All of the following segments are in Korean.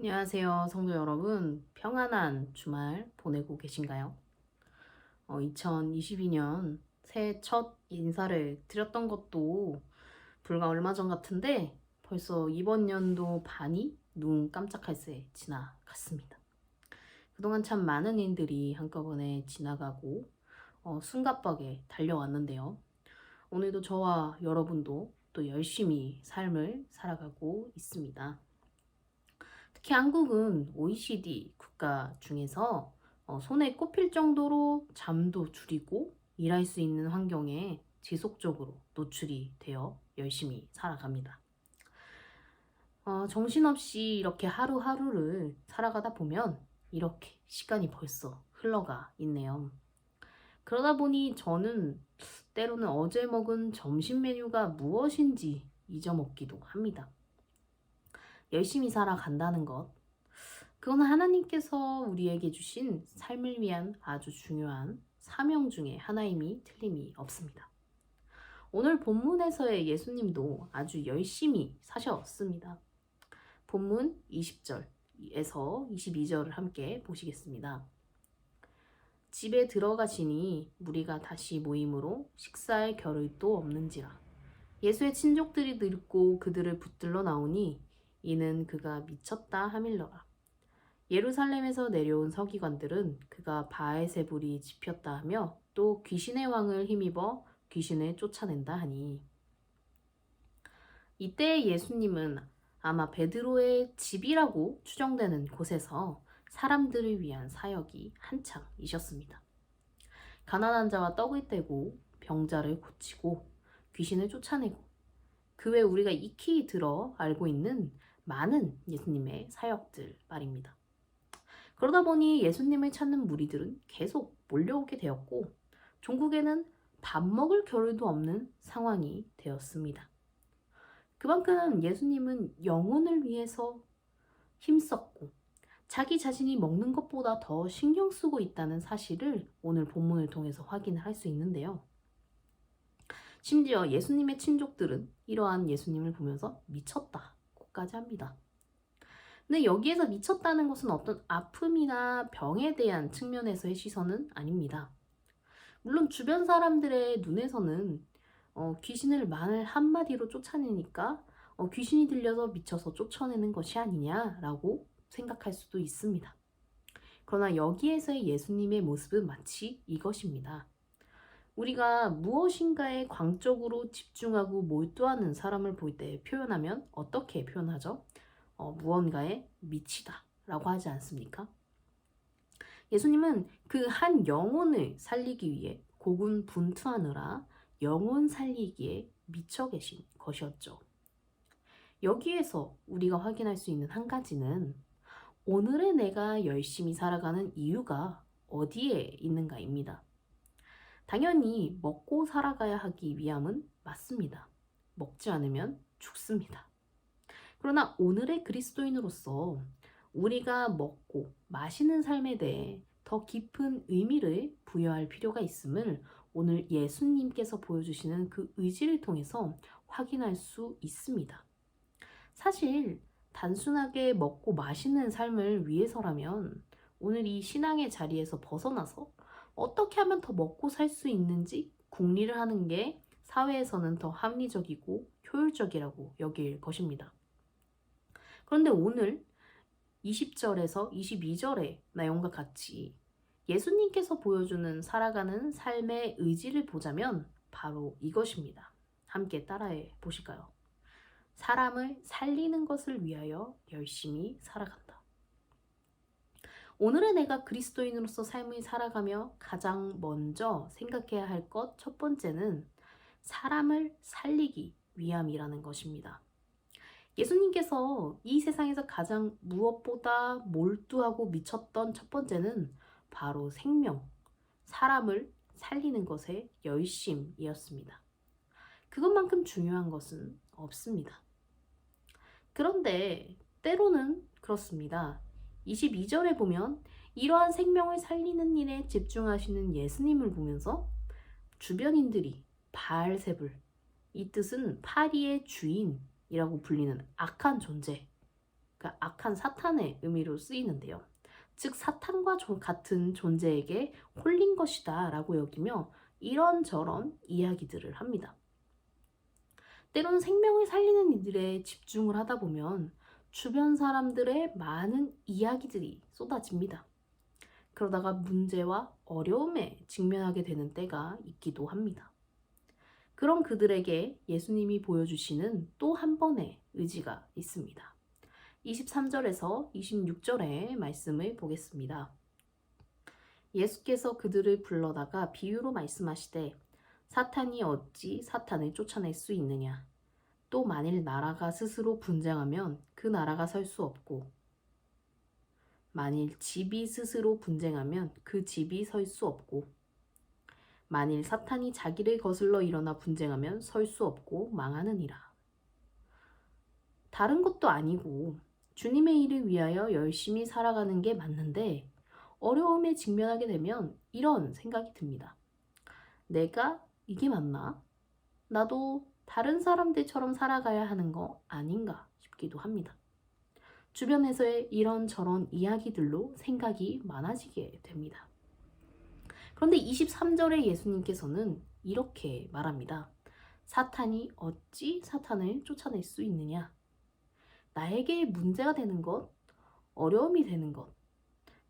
안녕하세요, 성도 여러분. 평안한 주말 보내고 계신가요? 2022년 새해 첫 인사를 드렸던 것도 불과 얼마 전 같은데 벌써 이번 연도 반이 눈 깜짝할 새 지나갔습니다. 그동안 참 많은 일들이 한꺼번에 지나가고 숨가쁘게 달려왔는데요. 오늘도 저와 여러분도 또 열심히 삶을 살아가고 있습니다. 특히 한국은 OECD 국가 중에서 손에 꼽힐 정도로 잠도 줄이고 일할 수 있는 환경에 지속적으로 노출이 되어 열심히 살아갑니다. 정신없이 이렇게 하루하루를 살아가다 보면 이렇게 시간이 벌써 흘러가 있네요. 그러다 보니 저는 때로는 어제 먹은 점심 메뉴가 무엇인지 잊어먹기도 합니다. 열심히 살아간다는 것, 그건 하나님께서 우리에게 주신 삶을 위한 아주 중요한 사명 중에 하나임이 틀림이 없습니다. 오늘 본문에서의 예수님도 아주 열심히 사셨습니다. 본문 20절에서 22절을 함께 보시겠습니다. 집에 들어가시니 무리가 다시 모임으로 식사할 겨를도 없는지라. 예수의 친족들이 듣고 그들을 붙들러 나오니 이는 그가 미쳤다 하밀러라. 예루살렘에서 내려온 서기관들은 그가 바알세불이 집혔다 하며 또 귀신의 왕을 힘입어 귀신을 쫓아낸다 하니, 이때 예수님은 아마 베드로의 집이라고 추정되는 곳에서 사람들을 위한 사역이 한창이셨습니다. 가난한 자와 떡을 떼고 병자를 고치고 귀신을 쫓아내고 그 외 우리가 익히 들어 알고 있는 많은 예수님의 사역들 말입니다. 그러다 보니 예수님을 찾는 무리들은 계속 몰려오게 되었고 종국에는 밥 먹을 겨를도 없는 상황이 되었습니다. 그만큼 예수님은 영혼을 위해서 힘썼고 자기 자신이 먹는 것보다 더 신경 쓰고 있다는 사실을 오늘 본문을 통해서 확인을 할 수 있는데요. 심지어 예수님의 친족들은 이러한 예수님을 보면서 미쳤다고까지 합니다. 근데 여기에서 미쳤다는 것은 어떤 아픔이나 병에 대한 측면에서의 시선은 아닙니다. 물론 주변 사람들의 눈에서는 귀신을 말 한마디로 쫓아내니까 귀신이 들려서 미쳐서 쫓아내는 것이 아니냐라고 생각할 수도 있습니다. 그러나 여기에서의 예수님의 모습은 마치 이것입니다. 우리가 무엇인가에 광적으로 집중하고 몰두하는 사람을 볼 때 표현하면 어떻게 표현하죠? 무언가에 미치다 라고 하지 않습니까? 예수님은 그 한 영혼을 살리기 위해 고군분투하느라 영혼 살리기에 미쳐 계신 것이었죠. 여기에서 우리가 확인할 수 있는 한 가지는 오늘의 내가 열심히 살아가는 이유가 어디에 있는가입니다. 당연히 먹고 살아가야 하기 위함은 맞습니다. 먹지 않으면 죽습니다. 그러나 오늘의 그리스도인으로서 우리가 먹고 마시는 삶에 대해 더 깊은 의미를 부여할 필요가 있음을 오늘 예수님께서 보여주시는 그 의지를 통해서 확인할 수 있습니다. 사실 단순하게 먹고 마시는 삶을 위해서라면 오늘 이 신앙의 자리에서 벗어나서 어떻게 하면 더 먹고 살 수 있는지 궁리를 하는 게 사회에서는 더 합리적이고 효율적이라고 여길 것입니다. 그런데 오늘 20절에서 22절의 내용과 같이 예수님께서 보여주는 살아가는 삶의 의지를 보자면 바로 이것입니다. 함께 따라해 보실까요? 사람을 살리는 것을 위하여 열심히 살아간다. 오늘의 내가 그리스도인으로서 삶을 살아가며 가장 먼저 생각해야 할 것 첫 번째는 사람을 살리기 위함이라는 것입니다. 예수님께서 이 세상에서 가장 무엇보다 몰두하고 미쳤던 첫 번째는 바로 생명, 사람을 살리는 것에 열심이었습니다. 그것만큼 중요한 것은 없습니다. 그런데 때로는 그렇습니다. 22절에 보면 이러한 생명을 살리는 일에 집중하시는 예수님을 보면서 주변인들이 바알세불, 이 뜻은 파리의 주인이라고 불리는 악한 존재, 그러니까 악한 사탄의 의미로 쓰이는데요. 즉 사탄과 같은 존재에게 홀린 것이다 라고 여기며 이런저런 이야기들을 합니다. 때론 생명을 살리는 일들에 집중을 하다 보면 주변 사람들의 많은 이야기들이 쏟아집니다. 그러다가 문제와 어려움에 직면하게 되는 때가 있기도 합니다. 그런 그들에게 예수님이 보여주시는 또 한 번의 의지가 있습니다. 23절에서 26절의 말씀을 보겠습니다. 예수께서 그들을 불러다가 비유로 말씀하시되 사탄이 어찌 사탄을 쫓아낼 수 있느냐? 또 만일 나라가 스스로 분쟁하면 그 나라가 설 수 없고 만일 집이 스스로 분쟁하면 그 집이 설 수 없고 만일 사탄이 자기를 거슬러 일어나 분쟁하면 설 수 없고 망하느니라. 다른 것도 아니고 주님의 일을 위하여 열심히 살아가는 게 맞는데 어려움에 직면하게 되면 이런 생각이 듭니다. 내가 이게 맞나? 나도 다른 사람들처럼 살아가야 하는 거 아닌가 싶기도 합니다. 주변에서의 이런저런 이야기들로 생각이 많아지게 됩니다. 그런데 23절에 예수님께서는 이렇게 말합니다. 사탄이 어찌 사탄을 쫓아낼 수 있느냐? 나에게 문제가 되는 것, 어려움이 되는 것,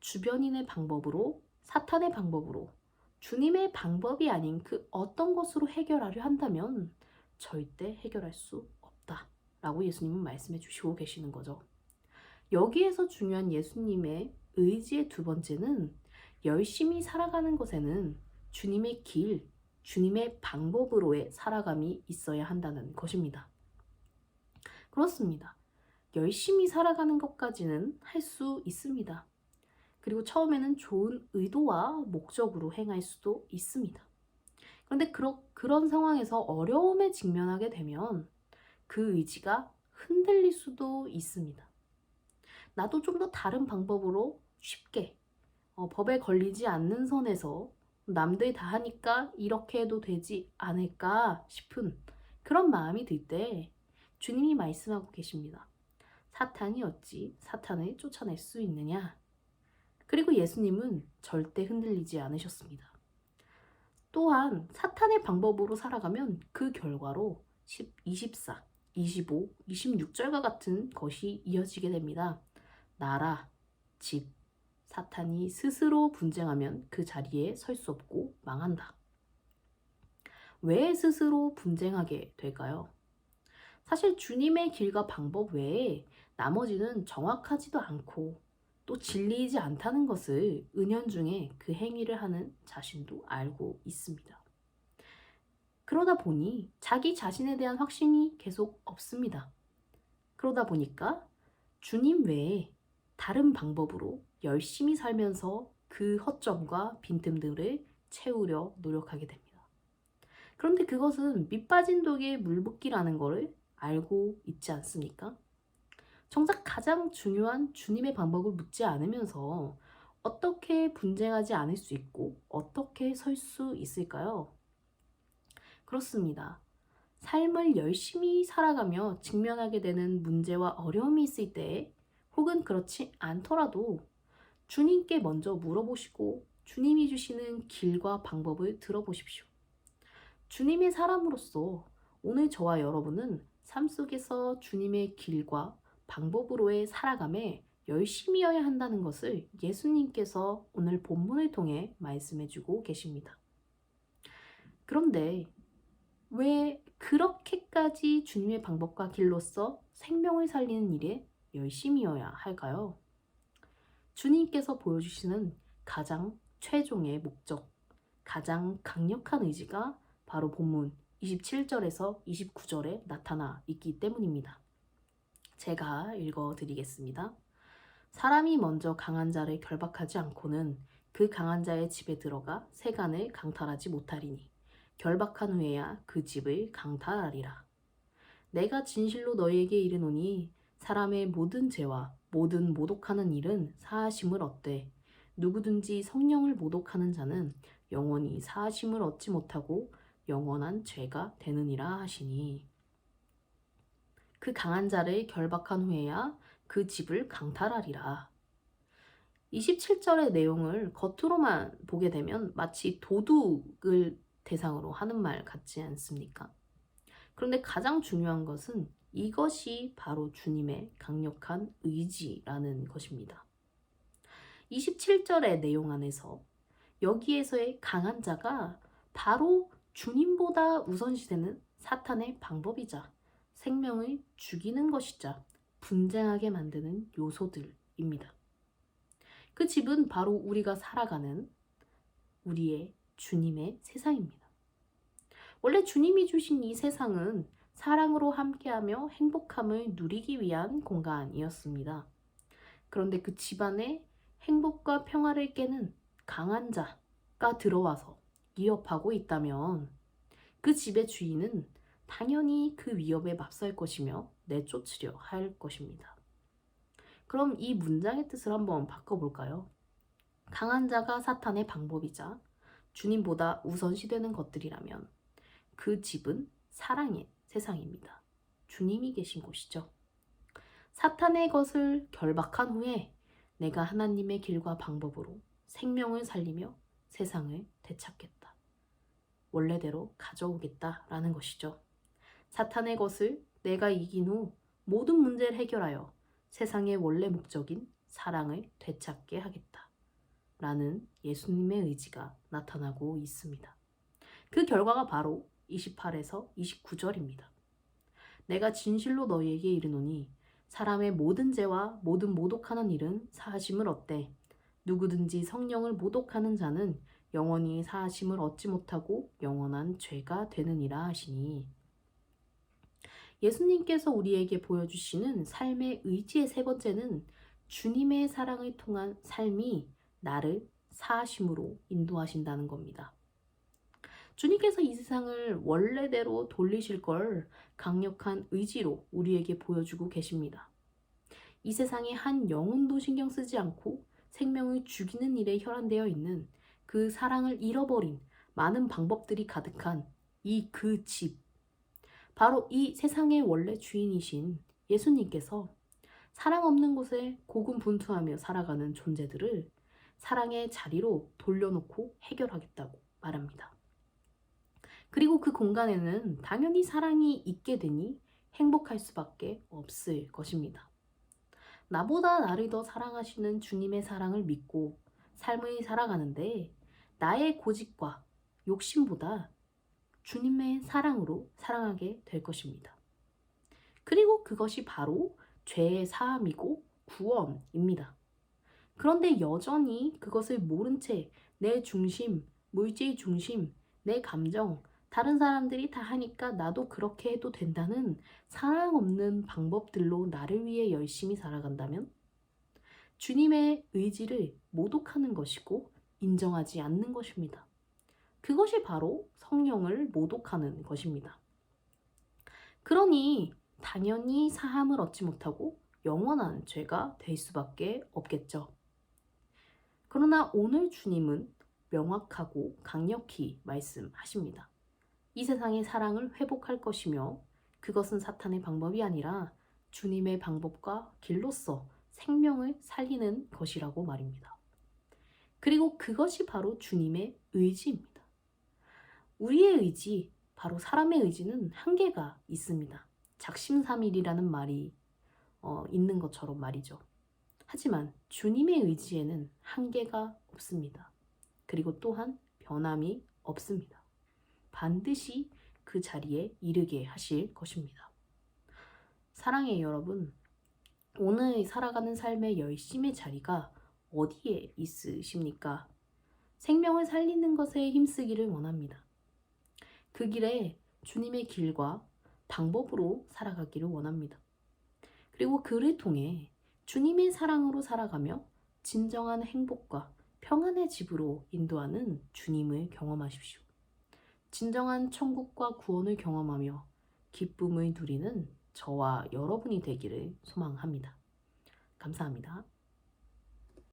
주변인의 방법으로, 사탄의 방법으로, 주님의 방법이 아닌 그 어떤 것으로 해결하려 한다면 절대 해결할 수 없다 라고 예수님은 말씀해 주시고 계시는 거죠. 여기에서 중요한 예수님의 의지의 두 번째는 열심히 살아가는 것에는 주님의 길, 주님의 방법으로의 살아감이 있어야 한다는 것입니다. 그렇습니다. 열심히 살아가는 것까지는 할 수 있습니다. 그리고 처음에는 좋은 의도와 목적으로 행할 수도 있습니다. 그런데 그런 상황에서 어려움에 직면하게 되면 그 의지가 흔들릴 수도 있습니다. 나도 좀 더 다른 방법으로 쉽게 법에 걸리지 않는 선에서 남들이 다 하니까 이렇게 해도 되지 않을까 싶은 그런 마음이 들 때 주님이 말씀하고 계십니다. 사탄이 어찌 사탄을 쫓아낼 수 있느냐? 그리고 예수님은 절대 흔들리지 않으셨습니다. 또한 사탄의 방법으로 살아가면 그 결과로 24, 25, 26절과 같은 것이 이어지게 됩니다. 나라, 집, 사탄이 스스로 분쟁하면 그 자리에 설 수 없고 망한다. 왜 스스로 분쟁하게 될까요? 사실 주님의 길과 방법 외에 나머지는 정확하지도 않고 또 진리이지 않다는 것을 은연중에 그 행위를 하는 자신도 알고 있습니다. 그러다 보니 자기 자신에 대한 확신이 계속 없습니다. 그러다 보니까 주님 외에 다른 방법으로 열심히 살면서 그 허점과 빈틈들을 채우려 노력하게 됩니다. 그런데 그것은 밑빠진 독에 물 붓기라는 것을 알고 있지 않습니까? 정작 가장 중요한 주님의 방법을 묻지 않으면서 어떻게 분쟁하지 않을 수 있고 어떻게 설 수 있을까요? 그렇습니다. 삶을 열심히 살아가며 직면하게 되는 문제와 어려움이 있을 때 혹은 그렇지 않더라도 주님께 먼저 물어보시고 주님이 주시는 길과 방법을 들어보십시오. 주님의 사람으로서 오늘 저와 여러분은 삶 속에서 주님의 길과 방법으로의 살아감에 열심히여야 한다는 것을 예수님께서 오늘 본문을 통해 말씀해주고 계십니다. 그런데 왜 그렇게까지 주님의 방법과 길로서 생명을 살리는 일에 열심히여야 할까요? 주님께서 보여주시는 가장 최종의 목적, 가장 강력한 의지가 바로 본문 27절에서 29절에 나타나 있기 때문입니다. 제가 읽어드리겠습니다. 사람이 먼저 강한 자를 결박하지 않고는 그 강한 자의 집에 들어가 세간을 강탈하지 못하리니 결박한 후에야 그 집을 강탈하리라. 내가 진실로 너희에게 이르노니 사람의 모든 죄와 모든 모독하는 일은 사하심을 얻되 누구든지 성령을 모독하는 자는 영원히 사하심을 얻지 못하고 영원한 죄가 되느니라 하시니 그 강한 자를 결박한 후에야 그 집을 강탈하리라. 27절의 내용을 겉으로만 보게 되면 마치 도둑을 대상으로 하는 말 같지 않습니까? 그런데 가장 중요한 것은 이것이 바로 주님의 강력한 의지라는 것입니다. 27절의 내용 안에서 여기에서의 강한 자가 바로 주님보다 우선시되는 사탄의 방법이자 생명을 죽이는 것이자 분쟁하게 만드는 요소들입니다. 그 집은 바로 우리가 살아가는 우리의 주님의 세상입니다. 원래 주님이 주신 이 세상은 사랑으로 함께하며 행복함을 누리기 위한 공간이었습니다. 그런데 그 집안에 행복과 평화를 깨는 강한 자가 들어와서 위협하고 있다면 그 집의 주인은 당연히 그 위협에 맞설 것이며 내쫓으려 할 것입니다. 그럼 이 문장의 뜻을 한번 바꿔볼까요? 강한 자가 사탄의 방법이자 주님보다 우선시되는 것들이라면 그 집은 사랑의 세상입니다. 주님이 계신 곳이죠. 사탄의 것을 결박한 후에 내가 하나님의 길과 방법으로 생명을 살리며 세상을 되찾겠다. 원래대로 가져오겠다라는 것이죠. 사탄의 것을 내가 이긴 후 모든 문제를 해결하여 세상의 원래 목적인 사랑을 되찾게 하겠다. 라는 예수님의 의지가 나타나고 있습니다. 그 결과가 바로 28에서 29절입니다. 내가 진실로 너희에게 이르노니 사람의 모든 죄와 모든 모독하는 일은 사하심을 얻되 누구든지 성령을 모독하는 자는 영원히 사하심을 얻지 못하고 영원한 죄가 되느니라 하시니, 예수님께서 우리에게 보여주시는 삶의 의지의 세 번째는 주님의 사랑을 통한 삶이 나를 사하심으로 인도하신다는 겁니다. 주님께서 이 세상을 원래대로 돌리실 걸 강력한 의지로 우리에게 보여주고 계십니다. 이 세상에 한 영혼도 신경 쓰지 않고 생명을 죽이는 일에 혈안되어 있는 그 사랑을 잃어버린 많은 방법들이 가득한 이 그 집, 바로 이 세상의 원래 주인이신 예수님께서 사랑 없는 곳에 고군분투하며 살아가는 존재들을 사랑의 자리로 돌려놓고 해결하겠다고 말합니다. 그리고 그 공간에는 당연히 사랑이 있게 되니 행복할 수밖에 없을 것입니다. 나보다 나를 더 사랑하시는 주님의 사랑을 믿고 삶을 살아가는데 나의 고집과 욕심보다 주님의 사랑으로 사랑하게 될 것입니다. 그리고 그것이 바로 죄의 사함이고 구원입니다. 그런데 여전히 그것을 모른 채 내 중심, 물질 중심, 내 감정, 다른 사람들이 다 하니까 나도 그렇게 해도 된다는 사랑 없는 방법들로 나를 위해 열심히 살아간다면 주님의 의지를 모독하는 것이고 인정하지 않는 것입니다. 그것이 바로 성령을 모독하는 것입니다. 그러니 당연히 사함을 얻지 못하고 영원한 죄가 될 수밖에 없겠죠. 그러나 오늘 주님은 명확하고 강력히 말씀하십니다. 이 세상의 사랑을 회복할 것이며 그것은 사탄의 방법이 아니라 주님의 방법과 길로서 생명을 살리는 것이라고 말입니다. 그리고 그것이 바로 주님의 의지입니다. 우리의 의지, 바로 사람의 의지는 한계가 있습니다. 작심삼일이라는 말이 있는 것처럼 말이죠. 하지만 주님의 의지에는 한계가 없습니다. 그리고 또한 변함이 없습니다. 반드시 그 자리에 이르게 하실 것입니다. 사랑의 여러분, 오늘 살아가는 삶의 열심의 자리가 어디에 있으십니까? 생명을 살리는 것에 힘쓰기를 원합니다. 그 길에 주님의 길과 방법으로 살아가기를 원합니다. 그리고 그를 통해 주님의 사랑으로 살아가며 진정한 행복과 평안의 집으로 인도하는 주님을 경험하십시오. 진정한 천국과 구원을 경험하며 기쁨을 누리는 저와 여러분이 되기를 소망합니다. 감사합니다.